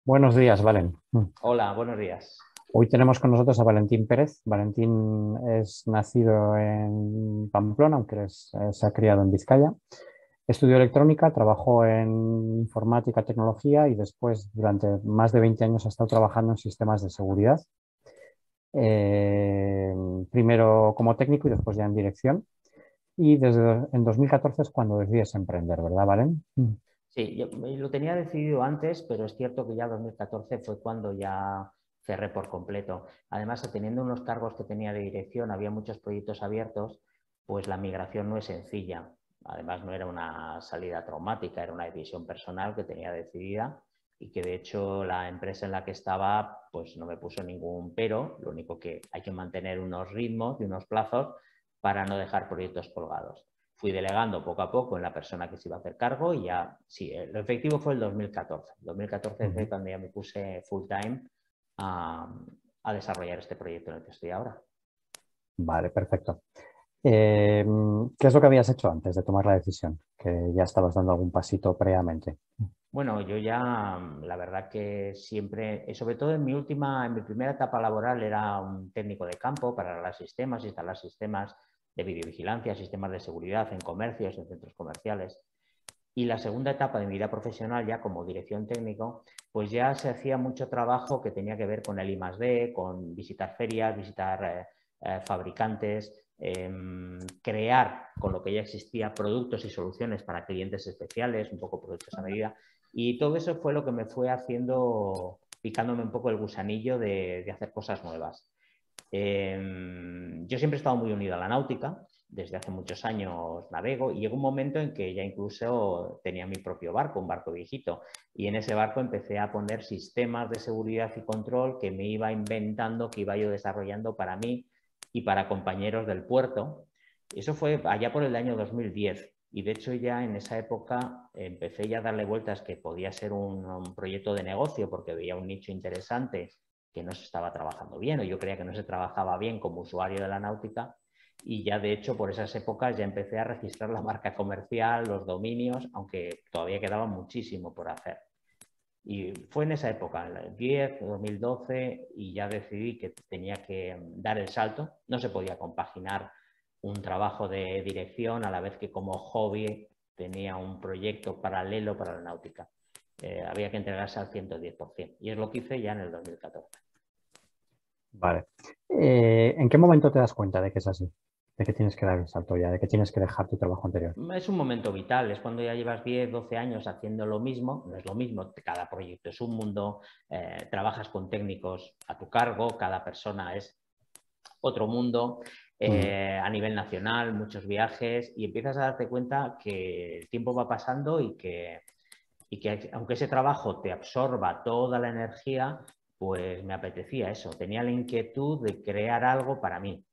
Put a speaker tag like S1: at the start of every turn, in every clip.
S1: Buenos días, Valen.
S2: Hola, buenos días.
S1: Hoy tenemos con nosotros a Valentín Pérez. Valentín es nacido en Pamplona, aunque se ha criado en Vizcaya. Estudió electrónica, trabajó en informática, tecnología y después, durante más de 20 años, ha estado trabajando en sistemas de seguridad. Eh, Primero como técnico y después ya en dirección. Y desde en 2014 es cuando decides emprender, ¿verdad, Valen?
S2: Sí, yo lo tenía decidido antes, pero es cierto que ya 2014 fue cuando ya cerré por completo. Además, teniendo unos cargos que tenía de dirección, había muchos proyectos abiertos, pues la migración no es sencilla. Además, no era una salida traumática, era una decisión personal que tenía decidida y que de hecho la empresa en la que estaba pues no me puso ningún pero, lo único que hay que mantener unos ritmos y unos plazos para no dejar proyectos colgados. Fui delegando poco a poco en la persona que se iba a hacer cargo y ya, sí, lo efectivo fue el 2014. El 2014 fue
S1: Ujú.
S2: cuando ya me puse full time a, a desarrollar este proyecto en el que estoy ahora.
S1: Vale, perfecto. ¿Qué es lo que habías hecho antes de tomar la decisión? Que ya estabas dando algún pasito previamente.
S2: Bueno, yo ya, la verdad que siempre, sobre todo en mi primera etapa laboral era un técnico de campo para arreglar sistemas, instalar sistemas de videovigilancia, sistemas de seguridad en comercios, en centros comerciales. Y la segunda etapa de mi vida profesional, ya como dirección técnico, pues ya se hacía mucho trabajo que tenía que ver con el I+D, con visitar ferias, visitar fabricantes, crear con lo que ya existía productos y soluciones para clientes especiales, un poco productos a medida. Y todo eso fue lo que me fue haciendo, picándome un poco el gusanillo de hacer cosas nuevas. Yo siempre he estado muy unido a la náutica, desde hace muchos años navego y llegó un momento en que ya incluso tenía mi propio barco, un barco viejito, y en ese barco empecé a poner sistemas de seguridad y control que me iba inventando, que iba yo desarrollando para mí y para compañeros del puerto. Eso fue allá por el año 2010 y de hecho ya en esa época empecé ya a darle vueltas que podía ser un proyecto de negocio porque veía un nicho interesante que no se estaba trabajando bien o yo creía que no se trabajaba bien como usuario de la náutica y ya de hecho por esas épocas ya empecé a registrar la marca comercial, los dominios, aunque todavía quedaba muchísimo por hacer. Y fue en esa época, en el 10, 2012, y ya decidí que tenía que dar el salto. No se podía compaginar un trabajo de dirección a la vez que como hobby tenía un proyecto paralelo para la náutica. Había que entregarse al 110%. Y es lo que hice ya en el 2014.
S1: Vale. ¿En qué momento te das cuenta de que es así? De que tienes que dar el salto ya, de que tienes que dejar tu trabajo anterior.
S2: Es un momento vital, es cuando ya llevas 10, 12 años haciendo lo mismo, no es lo mismo, cada proyecto es un mundo, trabajas con técnicos a tu cargo, cada persona es otro mundo,
S1: Mm.
S2: a nivel nacional, muchos viajes, y empiezas a darte cuenta que el tiempo va pasando y que aunque ese trabajo te absorba toda la energía, pues me apetecía eso, tenía la inquietud de crear algo para mí,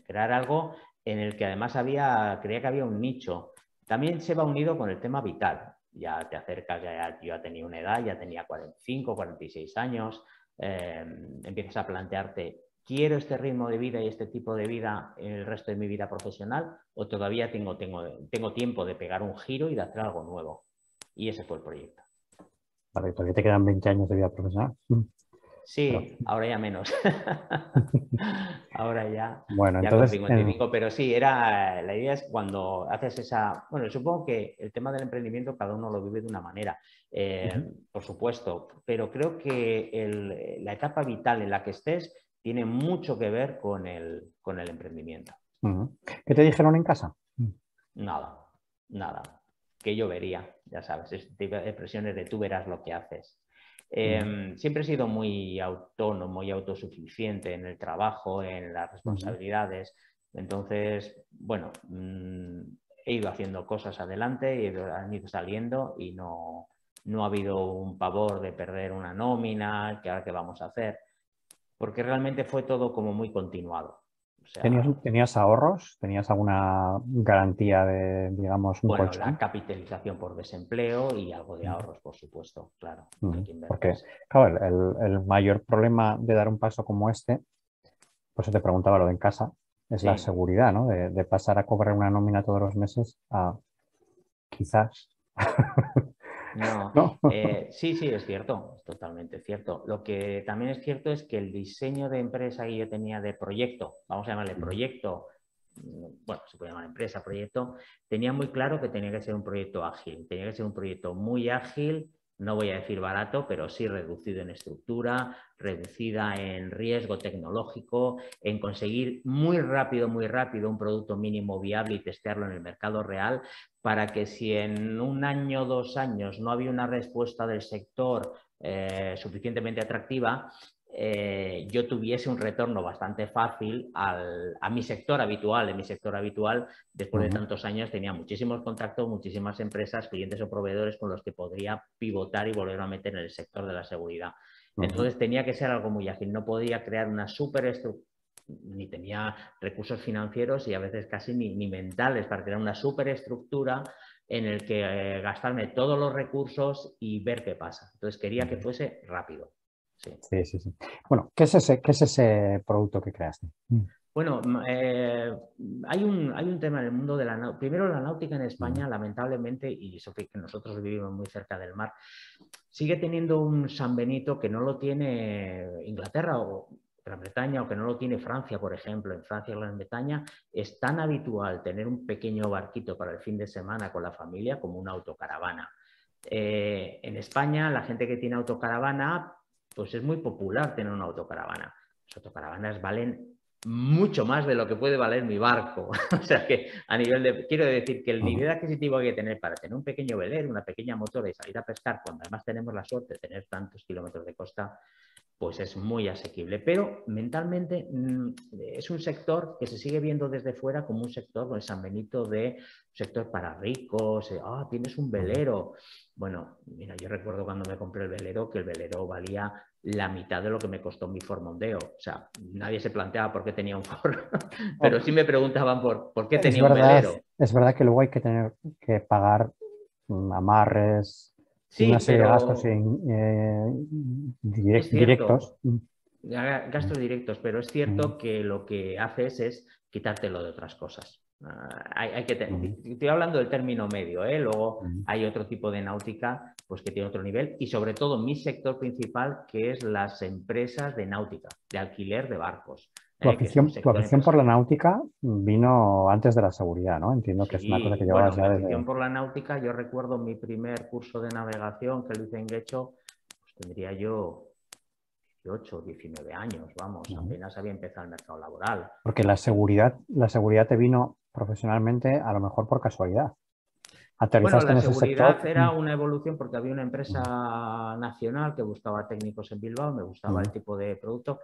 S2: crear algo en el que además creía que había un nicho. También se va unido con el tema vital. Ya te acercas, yo ya tenía una edad, ya tenía 45, 46 años, empiezas a plantearte, ¿quiero este ritmo de vida y este tipo de vida en el resto de mi vida profesional o todavía tengo tiempo de pegar un giro y de hacer algo nuevo? Y ese fue el proyecto.
S1: Vale, todavía te quedan 20 años de vida profesional. Pero,
S2: Sí, ahora ya menos. Ahora ya,
S1: bueno,
S2: ya con
S1: entonces,
S2: 55, pero sí, la idea es cuando haces esa, bueno, supongo que el tema del emprendimiento cada uno lo vive de una manera,
S1: ujú,
S2: por supuesto, pero creo que la etapa vital en la que estés tiene mucho que ver con el emprendimiento.
S1: ujú. ¿Qué te dijeron en casa?
S2: Nada, nada. Que yo vería, ya sabes, este tipo de expresiones de tú verás lo que haces.
S1: Mm,
S2: Siempre he sido muy autónomo y autosuficiente en el trabajo, en las
S1: ujú.
S2: responsabilidades. Entonces, bueno, he ido haciendo cosas adelante y han ido saliendo y no ha habido un pavor de perder una nómina, que ahora qué vamos a hacer, porque realmente fue todo como muy continuado. O
S1: ¿Tenías,
S2: sea,
S1: tenías ahorros? ¿Tenías alguna garantía de, digamos, un
S2: bueno, la
S1: colchón?
S2: capitalización por desempleo y algo de
S1: Ujú,
S2: ahorros, por supuesto, claro, hay
S1: ujú.
S2: que
S1: Porque,
S2: invertirse.
S1: claro, el mayor problema de dar un paso como este, pues te preguntaba lo de en casa, es la
S2: Sí,
S1: seguridad, ¿no? De pasar a cobrar una nómina todos los meses a quizás
S2: No,
S1: ¿no?
S2: sí, sí, es cierto, es totalmente cierto. Lo que también es cierto es que el diseño de empresa que yo tenía de proyecto, vamos a llamarle proyecto, bueno, se puede llamar empresa, proyecto, tenía muy claro que tenía que ser un proyecto ágil, tenía que ser un proyecto muy ágil, no voy a decir barato, pero sí reducido en estructura, reducida en riesgo tecnológico, en conseguir muy rápido un producto mínimo viable y testearlo en el mercado real, para que si en un año o 2 años no había una respuesta del sector suficientemente atractiva, yo tuviese un retorno bastante fácil a mi sector habitual. En mi sector habitual, después de tantos años, tenía muchísimos contactos, muchísimas empresas, clientes o proveedores con los que podría pivotar y volver a meter en el sector de la seguridad. Entonces tenía que ser algo muy ágil, no podía crear una superestructura, ni tenía recursos financieros y a veces casi ni mentales para crear una superestructura en el que gastarme todos los recursos y ver qué pasa. Entonces quería que fuese rápido. Sí.
S1: Sí, sí, sí. Bueno, ¿qué es ese producto que creaste?
S2: Bueno, hay un tema en el mundo de la náutica. Primero, la náutica en España, lamentablemente, y eso que nosotros vivimos muy cerca del mar, sigue teniendo un San Benito que no lo tiene Inglaterra o Gran Bretaña, o que no lo tiene Francia, por ejemplo. En Francia y Gran Bretaña es tan habitual tener un pequeño barquito para el fin de semana con la familia como una autocaravana. En España, la gente que tiene autocaravana, pues es muy popular tener una autocaravana. Las autocaravanas valen mucho más de lo que puede valer mi barco. O sea que a nivel de... Quiero decir que el nivel adquisitivo que hay que tener para tener un pequeño velero, una pequeña motora y salir a pescar, cuando además tenemos la suerte de tener tantos kilómetros de costa, pues es muy asequible. Pero mentalmente es un sector que se sigue viendo desde fuera como un sector, con el San Benito, de un sector para ricos. Tienes un velero. Bueno, mira, yo recuerdo cuando me compré el velero, que el velero valía la mitad de lo que me costó mi Ford Mondeo. O sea, nadie se planteaba por qué tenía un Ford, pero sí me preguntaban por qué tenía un velero.
S1: Es verdad que luego hay que tener que pagar amarres y una
S2: Sí,
S1: serie de gastos
S2: pero es
S1: directos.
S2: cierto, gastos directos, pero es cierto que lo que haces es quitártelo de otras cosas. Estoy hablando del término medio, luego hay otro tipo de náutica pues, que tiene otro nivel, y sobre todo mi sector principal, que es las empresas de náutica, de alquiler de barcos, que es un
S1: Tu
S2: sector
S1: afición por la
S2: empresarial.
S1: náutica vino antes de la seguridad, ¿no? Entiendo que es una cosa
S2: Sí,
S1: que llevabas
S2: bueno, mi
S1: ya
S2: afición
S1: desde...
S2: por la náutica, yo recuerdo mi primer curso de navegación que lo hice en Guecho, pues tendría yo 18, 19 años, vamos, apenas había empezado el mercado laboral.
S1: Porque
S2: Y,
S1: la seguridad te vino profesionalmente a lo mejor por casualidad.
S2: bueno,
S1: Aterrizaste
S2: la
S1: en ese sector.
S2: seguridad era una evolución porque había una empresa nacional que buscaba técnicos en Bilbao, me gustaba el tipo de producto.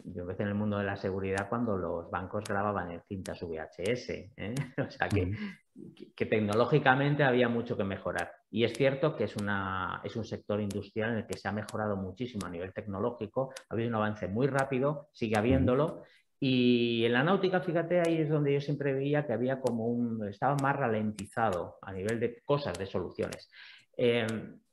S2: Yo empecé en el mundo de la seguridad cuando los bancos grababan en cintas VHS, o sea que tecnológicamente había mucho que mejorar. Y es cierto que es un sector industrial en el que se ha mejorado muchísimo a nivel tecnológico, ha habido un avance muy rápido, sigue habiéndolo. Y en la náutica, fíjate, ahí es donde yo siempre veía que había estaba más ralentizado a nivel de cosas, de soluciones.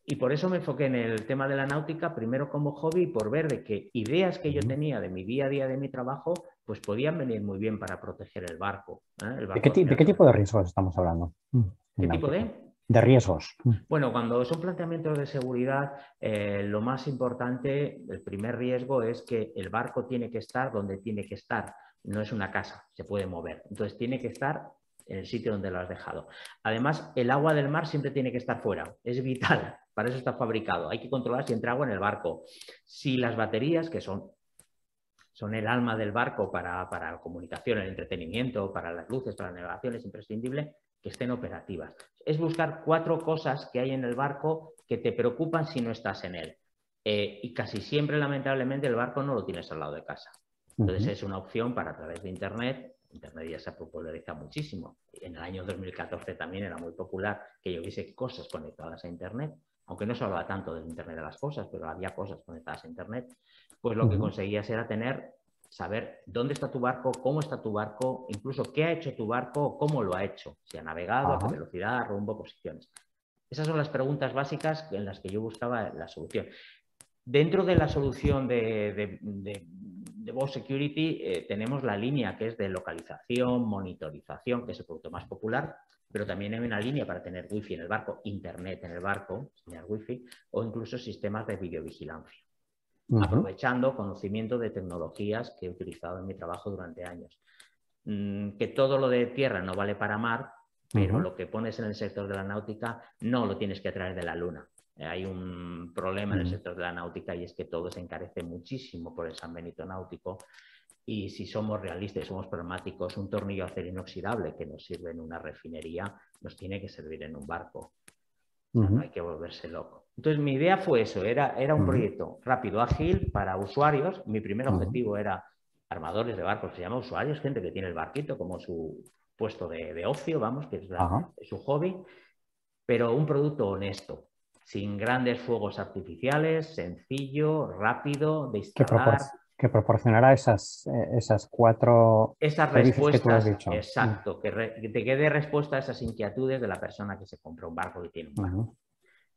S2: Y por eso me enfoqué en el tema de la náutica, primero como hobby, por ver de que ideas que yo tenía de mi día a día, de mi trabajo, pues podían venir muy bien para proteger el barco. El barco al
S1: De
S2: final
S1: qué
S2: son...
S1: tipo de riesgos estamos hablando en
S2: ¿Qué tipo
S1: náutica?
S2: de?
S1: De riesgos.
S2: Bueno, cuando son planteamientos de seguridad, lo más importante, el primer riesgo es que el barco tiene que estar donde tiene que estar. No es una casa, se puede mover. Entonces tiene que estar en el sitio donde lo has dejado. Además, el agua del mar siempre tiene que estar fuera. Es vital. Para eso está fabricado. Hay que controlar si entra agua en el barco. Si las baterías, que son el alma del barco para la comunicación, el entretenimiento, para las luces, para la navegación, es imprescindible que estén operativas. Es buscar 4 cosas que hay en el barco que te preocupan si no estás en él. Y casi siempre, lamentablemente, el barco no lo tienes al lado de casa. Entonces es una opción para a través de Internet. Internet ya se ha popularizado muchísimo. En el año 2014 también era muy popular que yo viese cosas conectadas a Internet, aunque no se hablaba tanto del Internet de las cosas, pero había cosas conectadas a Internet. Pues lo que conseguías era saber dónde está tu barco, cómo está tu barco, incluso qué ha hecho tu barco, cómo lo ha hecho, si ha navegado, a qué velocidad, rumbo, posiciones. Esas son las preguntas básicas en las que yo buscaba la solución. Dentro de la solución de Bow Security tenemos la línea que es de localización, monitorización, que es el producto más popular, pero también hay una línea para tener wifi en el barco, internet en el barco, señal wifi, o incluso sistemas de videovigilancia, aprovechando conocimiento de tecnologías que he utilizado en mi trabajo durante años. Que todo lo de tierra no vale para mar, pero lo que pones en el sector de la náutica no lo tienes que traer de la luna. Hay un problema en el sector de la náutica y es que todo se encarece muchísimo por el San Benito náutico. Y si somos realistas y somos pragmáticos, un tornillo de acero inoxidable que nos sirve en una refinería nos tiene que servir en un barco. No hay que volverse loco. Entonces mi idea fue eso, era un proyecto rápido, ágil para usuarios. Mi primer objetivo era armadores de barcos, se llama usuarios, gente que tiene el barquito como su puesto de ocio, vamos, que es su hobby, pero un producto honesto, sin grandes fuegos artificiales, sencillo, rápido, de instalar.
S1: Que proporcionará esas 4
S2: Esas
S1: servicios que tú has
S2: respuestas,
S1: dicho.
S2: exacto, que te quede respuesta a esas inquietudes de la persona que se compra un barco y tiene un barco.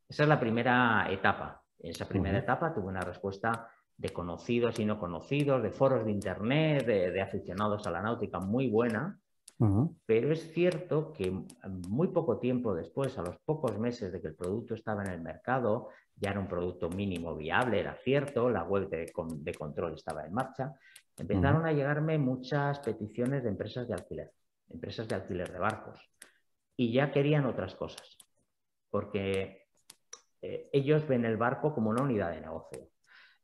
S2: Esa es la primera etapa. En esa primera etapa tuve una respuesta de conocidos y no conocidos, de foros de internet, de aficionados a la náutica muy buena, pero es cierto que muy poco tiempo después, a los pocos meses de que el producto estaba en el mercado, ya era un producto mínimo viable, era cierto, la web de control estaba en marcha, empezaron a llegarme muchas peticiones de empresas de alquiler de barcos, y ya querían otras cosas, porque ellos ven el barco como una unidad de negocio.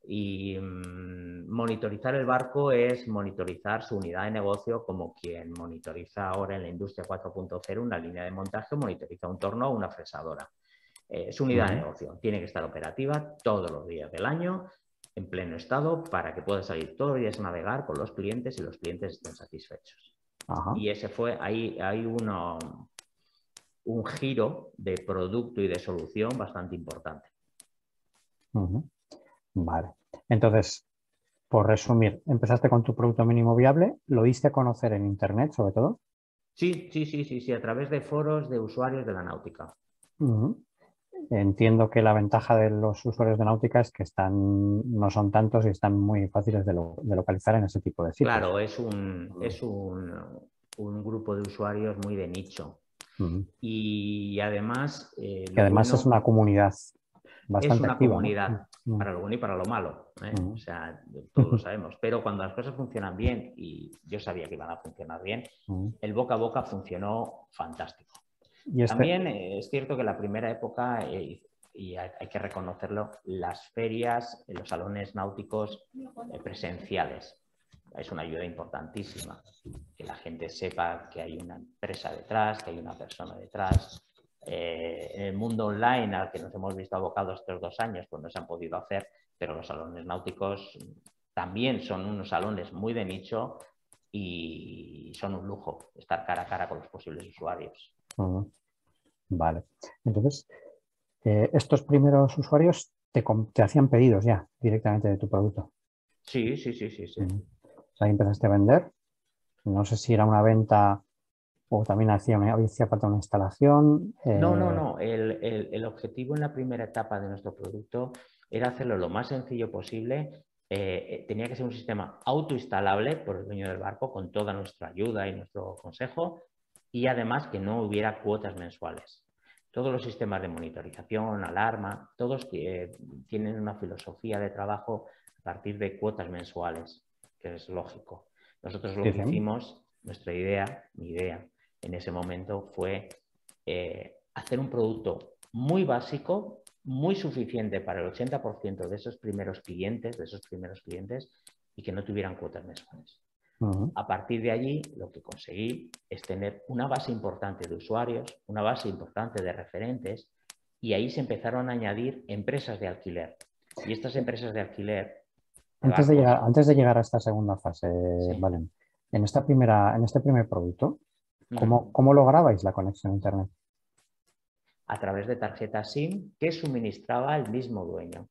S2: Y monitorizar el barco es monitorizar su unidad de negocio como quien monitoriza ahora en la industria 4.0 una línea de montaje o monitoriza un torno o una fresadora. Es unidad de negocio, tiene que estar operativa todos los días del año, en pleno estado, para que pueda salir todos los días a navegar con los clientes y los clientes estén satisfechos. Y ese fue, ahí hay un giro de producto y de solución bastante importante.
S1: Vale. Entonces, por resumir, empezaste con tu producto mínimo viable, lo diste a conocer en Internet, sobre todo.
S2: Sí, a través de foros de usuarios de la náutica.
S1: Entiendo que la ventaja de los usuarios de náutica es que no son tantos y están muy fáciles de localizar en ese tipo de sitios.
S2: Claro, es un grupo de usuarios muy de nicho. Y además...
S1: que además es una comunidad bastante
S2: es una
S1: activa,
S2: comunidad,
S1: ¿no?
S2: para lo bueno y para lo malo, o sea, todos lo sabemos, pero cuando las cosas funcionan bien, y yo sabía que iban a funcionar bien, el boca a boca funcionó fantástico. También es cierto que la primera época, y hay que reconocerlo, las ferias, los salones náuticos presenciales, es una ayuda importantísima, que la gente sepa que hay una empresa detrás, que hay una persona detrás. En el mundo online al que nos hemos visto abocados estos 2 años, pues no se han podido hacer, pero los salones náuticos también son unos salones muy de nicho y son un lujo estar cara a cara con los posibles usuarios.
S1: Vale. Entonces, estos primeros usuarios te hacían pedidos ya directamente de tu producto.
S2: Sí.
S1: O sea, ahí empezaste a vender. No sé si era una venta o también hacía falta una instalación.
S2: No. El objetivo en la primera etapa de nuestro producto era hacerlo lo más sencillo posible. Tenía que ser un sistema autoinstalable por el dueño del barco con toda nuestra ayuda y nuestro consejo, y además que no hubiera cuotas mensuales. Todos los sistemas de monitorización, alarma, todos tienen una filosofía de trabajo a partir de cuotas mensuales, que es lógico. Nosotros lo que hicimos, mi idea en ese momento fue hacer un producto muy básico, muy suficiente para el 80% de esos primeros clientes, y que no tuvieran cuotas mensuales. A partir de allí, lo que conseguí es tener una base importante de usuarios, una base importante de referentes, y ahí se empezaron a añadir empresas de alquiler. Y estas empresas de alquiler...
S1: Antes de llegar a esta segunda fase, sí. Valen, en este primer producto, ¿cómo lograbais la conexión a Internet?
S2: A través de tarjetas SIM que suministraba el mismo dueño.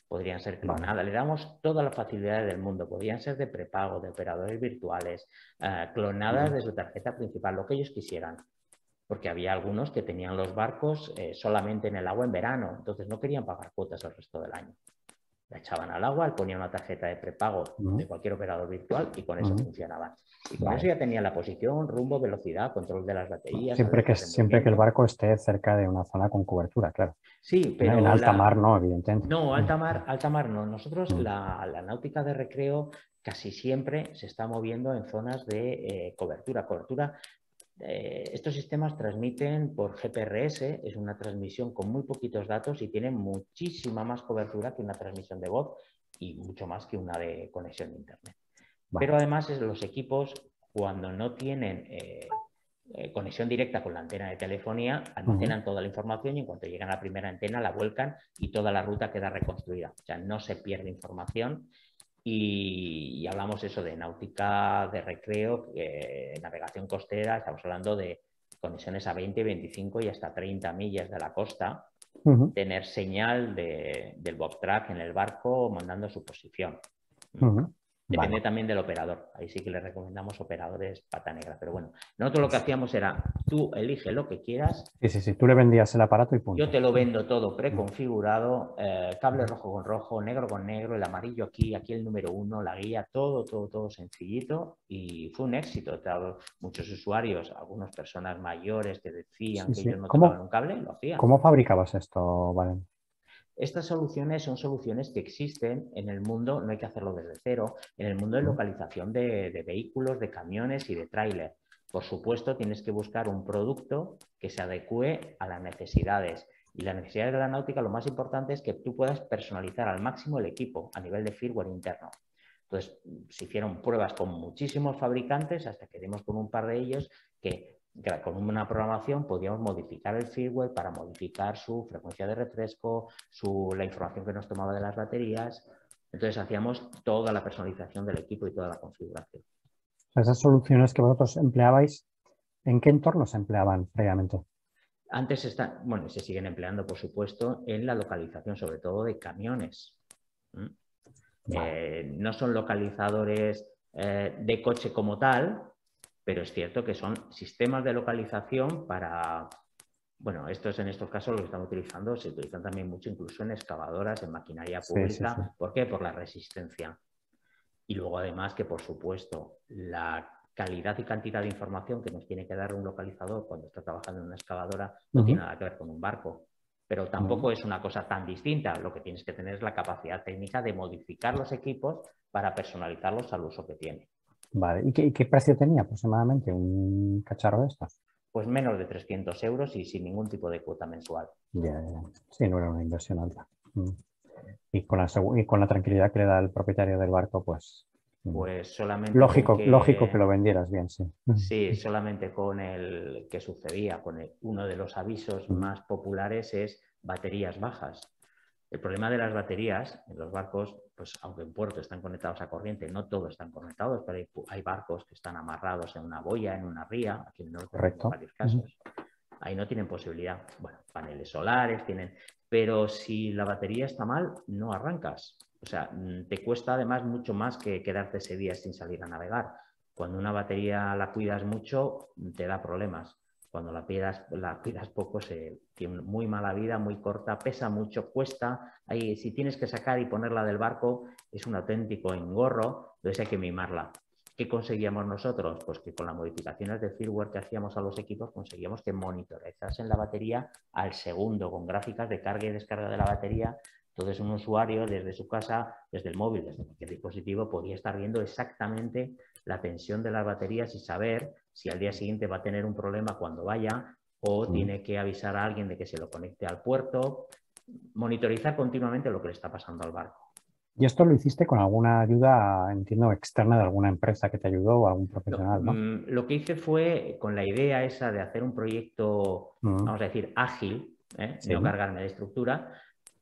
S2: Podrían ser clonadas, le damos todas las facilidades del mundo, podrían ser de prepago, de operadores virtuales, clonadas de su tarjeta principal, lo que ellos quisieran. Porque había algunos que tenían los barcos solamente en el agua en verano, entonces no querían pagar cuotas el resto del año. La echaban al agua, le ponían una tarjeta de prepago de cualquier operador virtual y con eso funcionaban. Y con eso ya tenían la posición, rumbo, velocidad, control de las baterías,
S1: Siempre que,
S2: alertas de
S1: siempre que el
S2: movimiento.
S1: barco esté cerca de una zona con cobertura, claro.
S2: Sí,
S1: En
S2: pero
S1: alta mar no, evidentemente.
S2: no, alta mar no. Nosotros la náutica de recreo casi siempre se está moviendo en zonas de cobertura. Estos sistemas transmiten por GPRS, es una transmisión con muy poquitos datos y tienen muchísima más cobertura que una transmisión de voz y mucho más que una de conexión de Internet.
S1: Vale.
S2: Pero además los equipos, cuando no tienen conexión directa con la antena de telefonía, almacenan toda la información y en cuanto llegan a la primera antena la vuelcan y toda la ruta queda reconstruida. O sea, no se pierde información. Y hablamos eso de náutica de recreo, navegación costera, estamos hablando de conexiones a 20, 25 y hasta 30 millas de la costa, tener señal del bob track en el barco mandando su posición. Depende también del operador. Ahí sí que le recomendamos operadores pata negra. Pero bueno, nosotros lo que hacíamos era, tú elige lo que quieras.
S1: Sí. Tú le vendías el aparato y punto.
S2: Yo te lo vendo todo preconfigurado, cable rojo con rojo, negro con negro, el amarillo aquí el número 1, la guía, todo sencillito y fue un éxito. Muchos usuarios, algunas personas mayores que decían que ellos no tocaban un cable, lo hacían.
S1: ¿Cómo fabricabas esto, Valen?
S2: Estas soluciones son soluciones que existen en el mundo, no hay que hacerlo desde cero, en el mundo de localización de vehículos, de camiones y de tráiler. Por supuesto, tienes que buscar un producto que se adecue a las necesidades. Y las necesidades de la náutica, lo más importante es que tú puedas personalizar al máximo el equipo a nivel de firmware interno. Entonces, se hicieron pruebas con muchísimos fabricantes hasta que dimos con un par de ellos que con una programación podíamos modificar el firmware para modificar su frecuencia de refresco, la información que nos tomaba de las baterías. Entonces hacíamos toda la personalización del equipo y toda la configuración.
S1: Esas soluciones que vosotros empleabais, ¿en qué entornos se empleaban previamente?
S2: Antes se siguen empleando, por supuesto, en la localización, sobre todo de camiones. No son localizadores de coche como tal, pero es cierto que son sistemas de localización para, bueno, en estos casos lo que estamos utilizando, se utilizan también mucho incluso en excavadoras, en maquinaria pública. Sí. ¿Por qué? Por la resistencia. Y luego además que, por supuesto, la calidad y cantidad de información que nos tiene que dar un localizador cuando está trabajando en una excavadora no tiene nada que ver con un barco. Pero tampoco es una cosa tan distinta. Lo que tienes que tener es la capacidad técnica de modificar los equipos para personalizarlos al uso que tiene.
S1: Vale. ¿Y qué precio tenía aproximadamente un cacharro de estos?
S2: Pues menos de 300 euros y sin ningún tipo de cuota mensual.
S1: Ya. Sí, no era una inversión alta. Y con la tranquilidad que le da el propietario del barco, pues
S2: solamente
S1: lógico que lo vendieras bien, sí.
S2: Sí, solamente con el que sucedía, uno de los avisos más populares es baterías bajas. El problema de las baterías en los barcos, pues aunque en puerto están conectados a corriente, no todos están conectados, pero hay barcos que están amarrados en una boya, en una ría, aquí en el norte en varios casos. Ahí no tienen posibilidad. Bueno, paneles solares tienen, pero si la batería está mal, no arrancas. O sea, te cuesta además mucho más que quedarte ese día sin salir a navegar. Cuando una batería la cuidas mucho, te da problemas. Cuando la cuidas poco, tiene muy mala vida, muy corta, pesa mucho, cuesta. Ahí, si tienes que sacar y ponerla del barco, es un auténtico engorro, entonces hay que mimarla. ¿Qué conseguíamos nosotros? Pues que con las modificaciones de firmware que hacíamos a los equipos conseguíamos que monitorizasen la batería al segundo con gráficas de carga y descarga de la batería. Entonces un usuario desde su casa, desde el móvil, desde cualquier dispositivo, podía estar viendo exactamente la tensión de las baterías y saber si al día siguiente va a tener un problema cuando vaya o tiene que avisar a alguien de que se lo conecte al puerto. Monitorizar continuamente lo que le está pasando al barco.
S1: ¿Y esto lo hiciste con alguna ayuda, entiendo, externa de alguna empresa que te ayudó o algún profesional, no?
S2: Lo que hice fue, con la idea esa de hacer un proyecto, vamos a decir, ágil, no cargarme de estructura.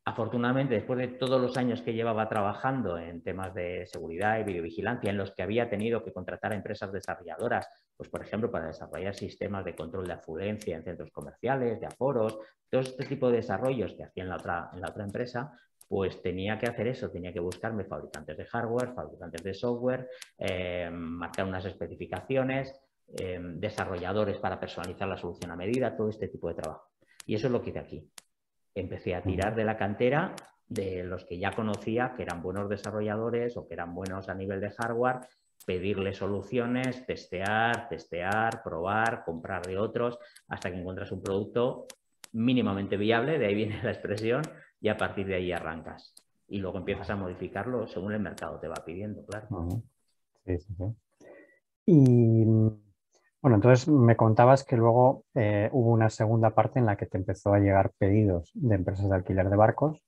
S2: Afortunadamente, después de todos los años que llevaba trabajando en temas de seguridad y videovigilancia, en los que había tenido que contratar a empresas desarrolladoras, pues por ejemplo, para desarrollar sistemas de control de afluencia en centros comerciales, de aforos, todo este tipo de desarrollos que hacía en la otra empresa, pues tenía que hacer eso, tenía que buscarme fabricantes de hardware, fabricantes de software, marcar unas especificaciones, desarrolladores para personalizar la solución a medida, todo este tipo de trabajo. Y eso es lo que hice aquí. Empecé a tirar de la cantera de los que ya conocía, que eran buenos desarrolladores o que eran buenos a nivel de hardware, pedirles soluciones, testear, probar, comprar de otros, hasta que encuentras un producto mínimamente viable, de ahí viene la expresión, y a partir de ahí arrancas. Y luego empiezas a modificarlo según el mercado te va pidiendo, claro.
S1: Sí, sí, sí. Y bueno, entonces me contabas que luego hubo una segunda parte en la que te empezó a llegar pedidos de empresas de alquiler de barcos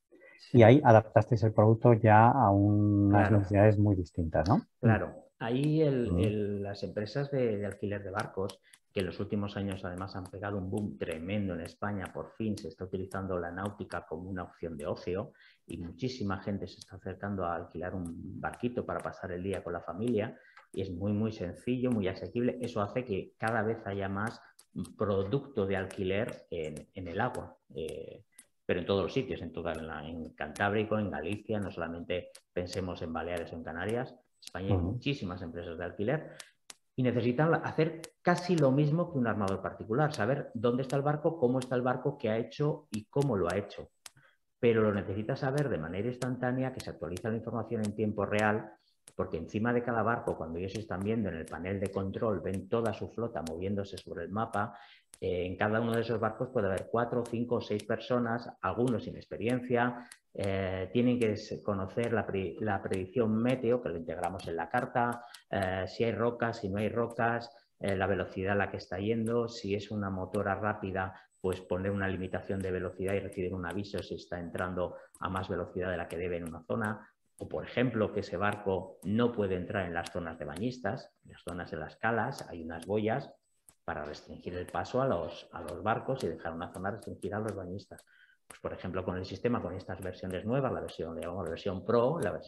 S1: y ahí adaptasteis el producto ya a unas
S2: Claro,
S1: necesidades muy distintas, ¿no?
S2: claro. Ahí
S1: Mm.
S2: las empresas de alquiler de barcos, que en los últimos años además han pegado un boom tremendo en España, por fin se está utilizando la náutica como una opción de ocio y muchísima gente se está acercando a alquilar un barquito para pasar el día con la familia y es muy, muy sencillo, muy asequible. Eso hace que cada vez haya más producto de alquiler en el agua. Pero en todos los sitios, en Cantábrico, en Galicia, no solamente pensemos en Baleares o en Canarias, España hay muchísimas empresas de alquiler y necesitan hacer casi lo mismo que un armador particular, saber dónde está el barco, cómo está el barco, qué ha hecho y cómo lo ha hecho. Pero lo necesitas saber de manera instantánea, que se actualiza la información en tiempo real, porque encima de cada barco, cuando ellos están viendo en el panel de control, ven toda su flota moviéndose sobre el mapa, en cada uno de esos barcos puede haber 4, 5 o 6 personas, algunos sin experiencia, tienen que conocer la predicción meteo, que lo integramos en la carta, si hay rocas, si no hay rocas, la velocidad a la que está yendo, si es una motora rápida, pues poner una limitación de velocidad y recibir un aviso si está entrando a más velocidad de la que debe en una zona. O, por ejemplo, que ese barco no puede entrar en las zonas de bañistas, en las zonas de las calas, hay unas boyas para restringir el paso a los barcos y dejar una zona restringida a los bañistas. Pues, por ejemplo, con el sistema, con estas versiones nuevas, la versión Pro, la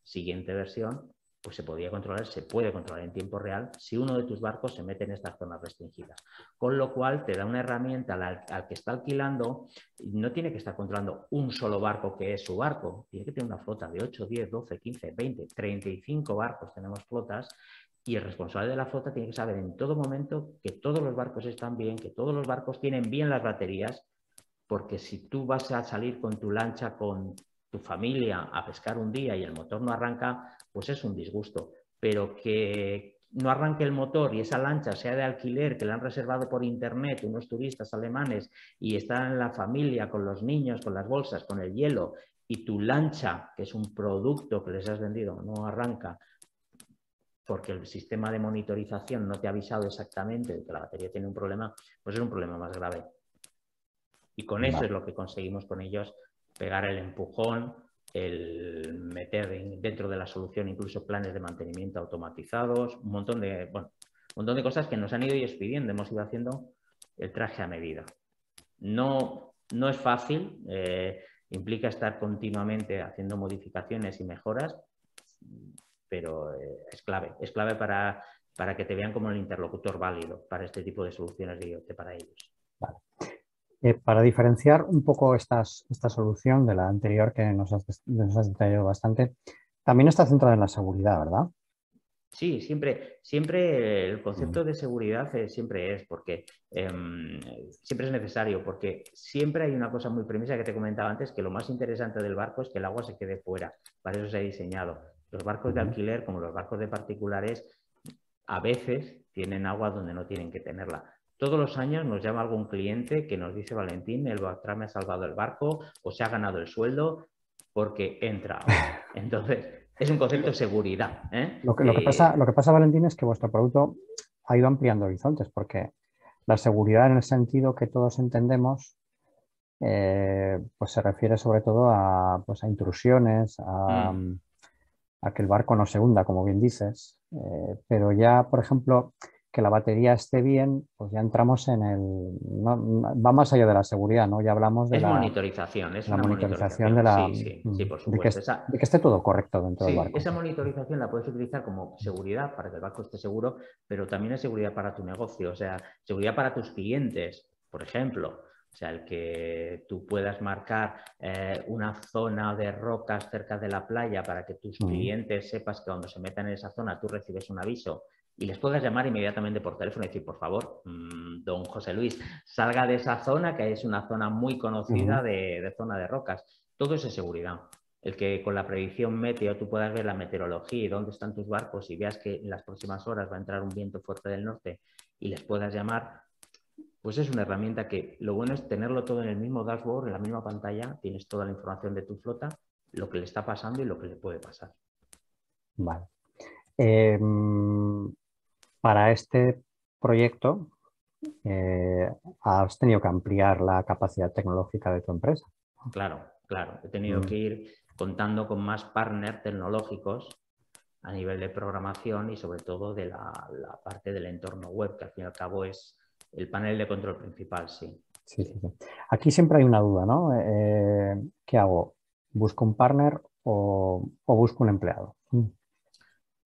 S2: siguiente versión, pues se puede controlar en tiempo real si uno de tus barcos se mete en estas zonas restringidas. Con lo cual te da una herramienta al que está alquilando, no tiene que estar controlando un solo barco que es su barco, tiene que tener una flota de 8, 10, 12, 15, 20, 35 barcos, tenemos flotas, y el responsable de la flota tiene que saber en todo momento que todos los barcos están bien, que todos los barcos tienen bien las baterías, porque si tú vas a salir con tu lancha, con tu familia a pescar un día y el motor no arranca, pues es un disgusto. Pero que no arranque el motor y esa lancha sea de alquiler, que la han reservado por internet unos turistas alemanes y están en la familia con los niños, con las bolsas, con el hielo, y tu lancha, que es un producto que les has vendido, no arranca porque el sistema de monitorización no te ha avisado exactamente de que la batería tiene un problema, pues es un problema más grave. Y con eso es lo que conseguimos con ellos, pegar el empujón, el meter dentro de la solución incluso planes de mantenimiento automatizados, un montón de cosas que nos han ido ellos pidiendo. Hemos ido haciendo el traje a medida. No es fácil, implica estar continuamente haciendo modificaciones y mejoras, pero es clave para que te vean como el interlocutor válido para este tipo de soluciones de IoT para ellos.
S1: Vale. Para diferenciar un poco esta solución de la anterior que nos has detallado bastante, también está centrada en la seguridad, ¿verdad?
S2: Sí, siempre el concepto de seguridad siempre es, porque siempre es necesario, porque siempre hay una cosa muy premisa que te comentaba antes, que lo más interesante del barco es que el agua se quede fuera, para eso se ha diseñado. Los barcos de alquiler, como los barcos de particulares, a veces tienen agua donde no tienen que tenerla. Todos los años nos llama algún cliente que nos dice: Valentín, el Bartra me ha salvado el barco o se ha ganado el sueldo porque entra agua. Entonces, es un concepto de seguridad.
S1: Lo que pasa, Valentín, es que vuestro producto ha ido ampliando horizontes, porque la seguridad, en el sentido que todos entendemos, pues se refiere sobre todo pues a intrusiones, a que el barco no se hunda, como bien dices, pero ya, por ejemplo, que la batería esté bien, pues ya entramos en va más allá de la seguridad, ¿no? Ya hablamos de
S2: Es
S1: la
S2: monitorización, es
S1: la
S2: una
S1: monitorización
S2: monitorización. Sí, por
S1: de que,
S2: supuesto.
S1: de que esté todo correcto dentro del
S2: Sí,
S1: barco.
S2: esa monitorización la puedes utilizar como seguridad para que el barco esté seguro, pero también es seguridad para tu negocio, o sea, seguridad para tus clientes, por ejemplo. O sea, el que tú puedas marcar una zona de rocas cerca de la playa para que tus clientes sepas que cuando se metan en esa zona tú recibes un aviso y les puedas llamar inmediatamente por teléfono y decir, por favor, don José Luis, salga de esa zona, que es una zona muy conocida de zona de rocas. Todo eso es seguridad. El que con la predicción meteo tú puedas ver la meteorología y dónde están tus barcos y veas que en las próximas horas va a entrar un viento fuerte del norte y les puedas llamar, pues es una herramienta que lo bueno es tenerlo todo en el mismo dashboard, en la misma pantalla, tienes toda la información de tu flota, lo que le está pasando y lo que le puede pasar.
S1: Vale. Para este proyecto has tenido que ampliar la capacidad tecnológica de tu empresa.
S2: Claro, claro. He tenido que ir contando con más partners tecnológicos a nivel de programación y sobre todo de la parte del entorno web, que al fin y al cabo es el panel de control principal, sí.
S1: Sí, sí, sí. Aquí siempre hay una duda, ¿no? ¿Qué hago? ¿Busco un partner o busco un empleado?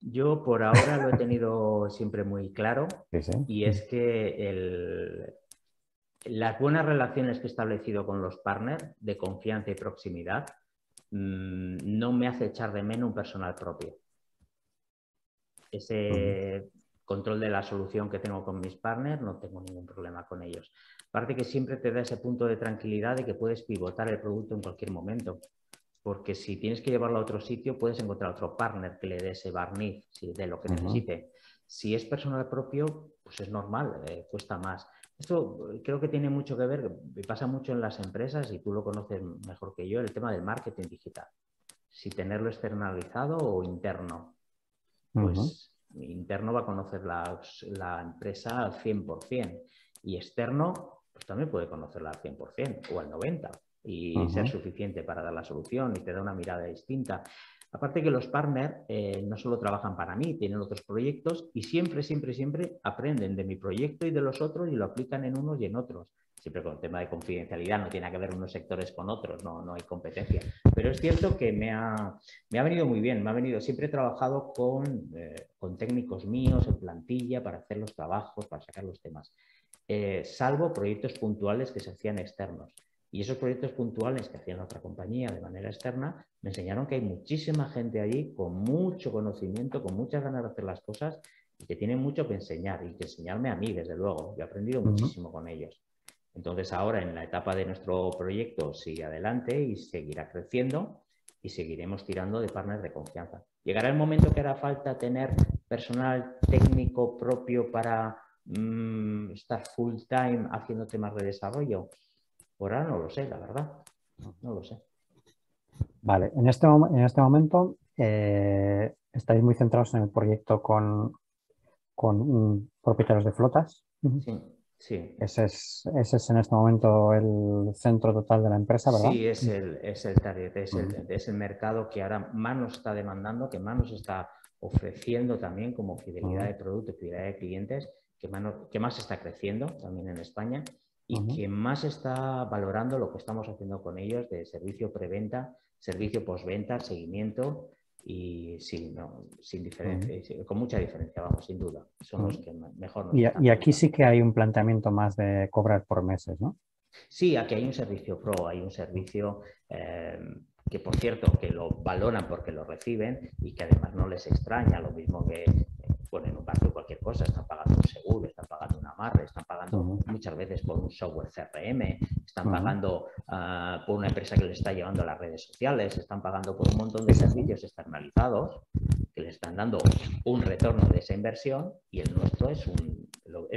S2: Yo por ahora lo he tenido siempre muy claro
S1: Sí, sí.
S2: y es que las buenas relaciones que he establecido con los partners de confianza y proximidad no me hace echar de menos un personal propio. Ese control de la solución que tengo con mis partners, no tengo ningún problema con ellos. Aparte que siempre te da ese punto de tranquilidad de que puedes pivotar el producto en cualquier momento. Porque si tienes que llevarlo a otro sitio, puedes encontrar otro partner que le dé ese barniz de lo que necesite. Si es personal propio, pues es normal, cuesta más. Esto creo que tiene mucho que ver, pasa mucho en las empresas y tú lo conoces mejor que yo, el tema del marketing digital. Si tenerlo externalizado o interno. Pues interno va a conocer la empresa al 100% y externo pues también puede conocerla al 100% o al 90% y ser suficiente para dar la solución y te da una mirada distinta. Aparte que los partners no solo trabajan para mí, tienen otros proyectos y siempre, siempre, siempre aprenden de mi proyecto y de los otros y lo aplican en unos y en otros. Siempre con el tema de confidencialidad, no tiene que ver unos sectores con otros, no hay competencia. Pero es cierto que me ha venido muy bien, siempre he trabajado con técnicos míos en plantilla para hacer los trabajos, para sacar los temas, salvo proyectos puntuales que se hacían externos. Y esos proyectos puntuales que hacían otra compañía de manera externa me enseñaron que hay muchísima gente allí con mucho conocimiento, con muchas ganas de hacer las cosas y que tienen mucho que enseñar y que enseñarme a mí, desde luego. Yo he aprendido muchísimo con ellos. Entonces ahora en la etapa de nuestro proyecto sigue adelante y seguirá creciendo y seguiremos tirando de partners de confianza. ¿Llegará el momento que hará falta tener personal técnico propio para estar full time haciendo temas de desarrollo? Por ahora no lo sé, la verdad. No lo sé.
S1: Vale, en este momento estáis muy centrados en el proyecto con propietarios de flotas.
S2: Sí, sí.
S1: Ese es en este momento el centro total de la empresa, ¿verdad?
S2: Sí, es el target, es el mercado que ahora más nos está demandando, que más nos está ofreciendo también como fidelidad de producto, fidelidad de clientes, que más está creciendo también en España y que más está valorando lo que estamos haciendo con ellos de servicio preventa, servicio postventa, seguimiento y sí, no, sin diferencia, con mucha diferencia, vamos, sin duda. Son los que mejor nos están
S1: y aquí sí que hay un planteamiento más de cobrar por meses, ¿no?
S2: Sí, aquí hay un servicio pro, hay un servicio que, por cierto, que lo valoran porque lo reciben y que además no les extraña, lo mismo que ponen un barco y cualquier cosa, están pagando un seguro, están pagando un amarre, están pagando muchas veces por un software CRM, están pagando por una empresa que les está llevando a las redes sociales, están pagando por un montón de servicios externalizados que les están dando un retorno de esa inversión y el nuestro es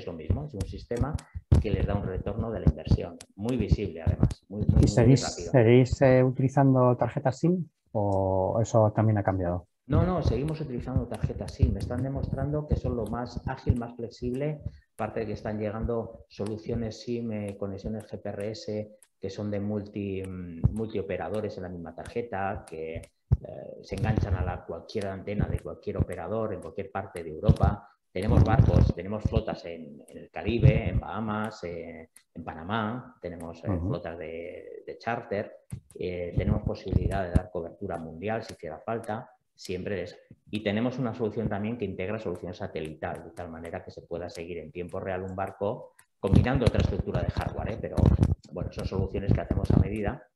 S2: lo mismo, es un sistema que les da un retorno de la inversión, muy visible además, muy rápido.
S1: ¿Seguís utilizando tarjetas SIM o eso también ha cambiado?
S2: No, seguimos utilizando tarjetas SIM. Me están demostrando que son lo más ágil, más flexible, aparte de que están llegando soluciones SIM, conexiones GPRS, que son de multioperadores en la misma tarjeta, que se enganchan a cualquier antena de cualquier operador en cualquier parte de Europa. Tenemos barcos, tenemos flotas en el Caribe, en Bahamas, en Panamá, tenemos flotas de charter, tenemos posibilidad de dar cobertura mundial si hiciera falta, siempre es. Y tenemos una solución también que integra solución satelital, de tal manera que se pueda seguir en tiempo real un barco combinando otra estructura de hardware, pero bueno, son soluciones que hacemos a medida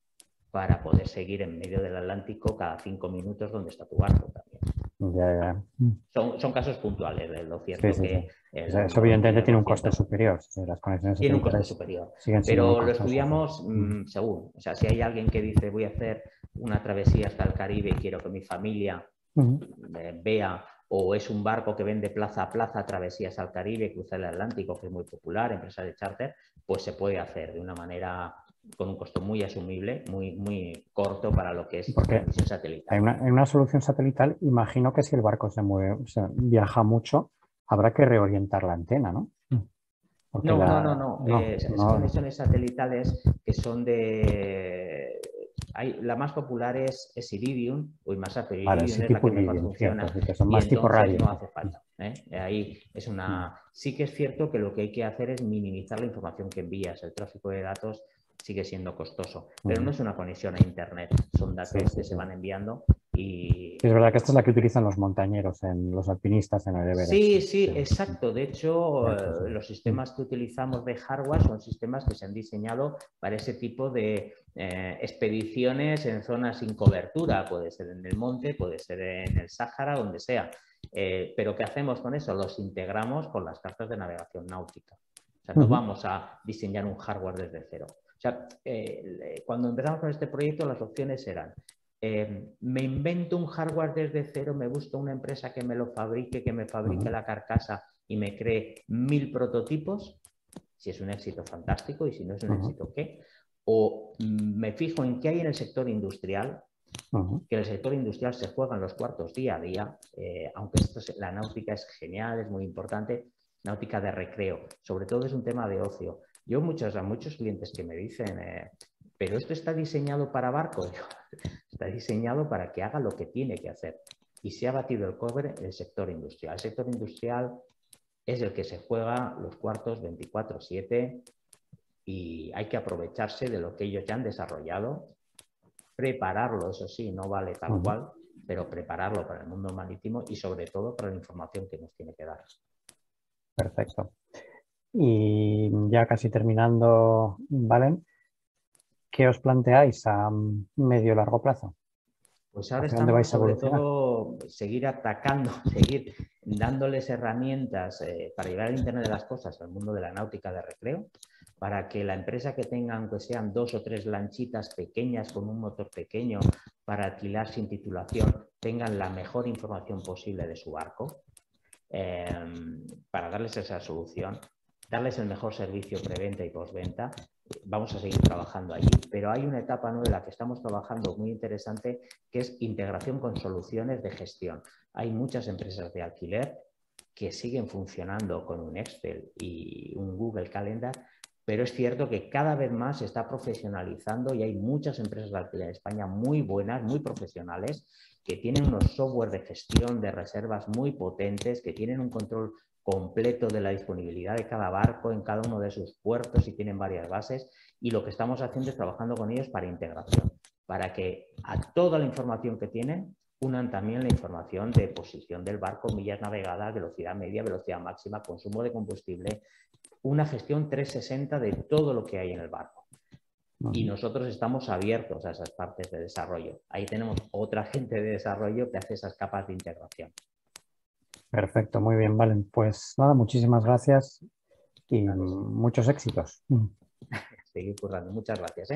S2: para poder seguir en medio del Atlántico cada 5 minutos donde está tu barco también.
S1: ya.
S2: Son casos puntuales, lo
S1: Sí,
S2: cierto
S1: sí, sí.
S2: que
S1: O
S2: el
S1: sea, eso evidentemente tiene un coste
S2: 99%
S1: superior. Sí, las conexiones
S2: tiene un coste
S1: satelitales
S2: superior,
S1: siguen siendo muy
S2: pero lo
S1: costosas.
S2: estudiamos según. O sea, si hay alguien que dice voy a hacer una travesía hasta el Caribe y quiero que mi familia vea, o es un barco que vende plaza a plaza travesías al Caribe, cruza el Atlántico, que es muy popular, empresa de charter, pues se puede hacer de una manera con un costo muy asumible, muy corto para lo que es
S1: Porque
S2: transmisión satelital.
S1: en una solución satelital, imagino que si el barco se mueve, o sea, viaja mucho, habrá que reorientar la antena, ¿no? Porque
S2: No, no, no,
S1: la...
S2: no.
S1: No,
S2: Esas
S1: no.
S2: conexiones satelitales que son de... la más popular es Iridium, o Inmarsat, pero
S1: Vale,
S2: Iridium
S1: sí,
S2: es la
S1: tipo
S2: que mejor
S1: Iridium, cierto,
S2: funciona
S1: sí, que son
S2: y
S1: más tipo
S2: entonces
S1: radio.
S2: no hace falta. Ahí es una... Sí que es cierto que lo que hay que hacer es minimizar la información que envías. El tráfico de datos sigue siendo costoso, pero no es una conexión a Internet, son
S1: Sí,
S2: datos
S1: sí,
S2: que se
S1: sí.
S2: van enviando y
S1: Sí, es verdad que esta es la que utilizan los montañeros, en los alpinistas en el Everest.
S2: sí, sí,
S1: Sí.
S2: exacto. De hecho,
S1: Cierto, sí.
S2: los sistemas que utilizamos de hardware son sistemas que se han diseñado para ese tipo de expediciones en zonas sin cobertura. Puede ser en el monte, puede ser en el Sáhara, donde sea. Pero ¿qué hacemos con eso? Los integramos con las cartas de navegación náutica. O sea, no vamos a diseñar un hardware desde cero. O sea, cuando empezamos con este proyecto, las opciones eran me invento un hardware desde cero, me busco una empresa que me lo fabrique, que me fabrique la carcasa y me cree 1000 prototipos, si es un éxito fantástico y si no es un éxito, ¿qué? O me fijo en qué hay en el sector industrial, que en el sector industrial se juegan los cuartos día a día, aunque la náutica es genial, es muy importante, náutica de recreo, sobre todo es un tema de ocio. Yo a muchos clientes que me dicen, pero esto está diseñado para barcos, está diseñado para que haga lo que tiene que hacer. Y se ha batido el cobre el sector industrial. El sector industrial es el que se juega los cuartos 24/7 y hay que aprovecharse de lo que ellos ya han desarrollado, prepararlo, eso sí, no vale tal cual, pero prepararlo para el mundo marítimo y sobre todo para la información que nos tiene que dar.
S1: Perfecto. Y ya casi terminando, Valen, ¿qué os planteáis a medio y largo plazo?
S2: Pues ahora
S1: ¿Hacia dónde
S2: estamos
S1: vais a
S2: sobre
S1: evolucionar?
S2: todo seguir atacando, seguir dándoles herramientas para llevar el Internet de las cosas al mundo de la náutica de recreo, para que la empresa que tenga, aunque sean 2 o 3 lanchitas pequeñas con un motor pequeño para alquilar sin titulación, tengan la mejor información posible de su barco, para darles esa solución, darles el mejor servicio preventa y postventa. Vamos a seguir trabajando allí, pero hay una etapa nueva en la que estamos trabajando muy interesante, que es integración con soluciones de gestión. Hay muchas empresas de alquiler que siguen funcionando con un Excel y un Google Calendar, pero es cierto que cada vez más se está profesionalizando y hay muchas empresas de alquiler en España muy buenas, muy profesionales, que tienen unos software de gestión de reservas muy potentes, que tienen un control completo de la disponibilidad de cada barco en cada uno de sus puertos y tienen varias bases, y lo que estamos haciendo es trabajando con ellos para integración, para que a toda la información que tienen unan también la información de posición del barco, millas navegadas, velocidad media, velocidad máxima, consumo de combustible, una gestión 360 de todo lo que hay en el barco. Y nosotros estamos abiertos a esas partes de desarrollo. Ahí tenemos otra gente de desarrollo que hace esas capas de integración.
S1: Perfecto, muy bien, Valen. Pues nada, muchísimas gracias y
S2: Gracias.
S1: muchos éxitos.
S2: Seguir currando. Muchas gracias.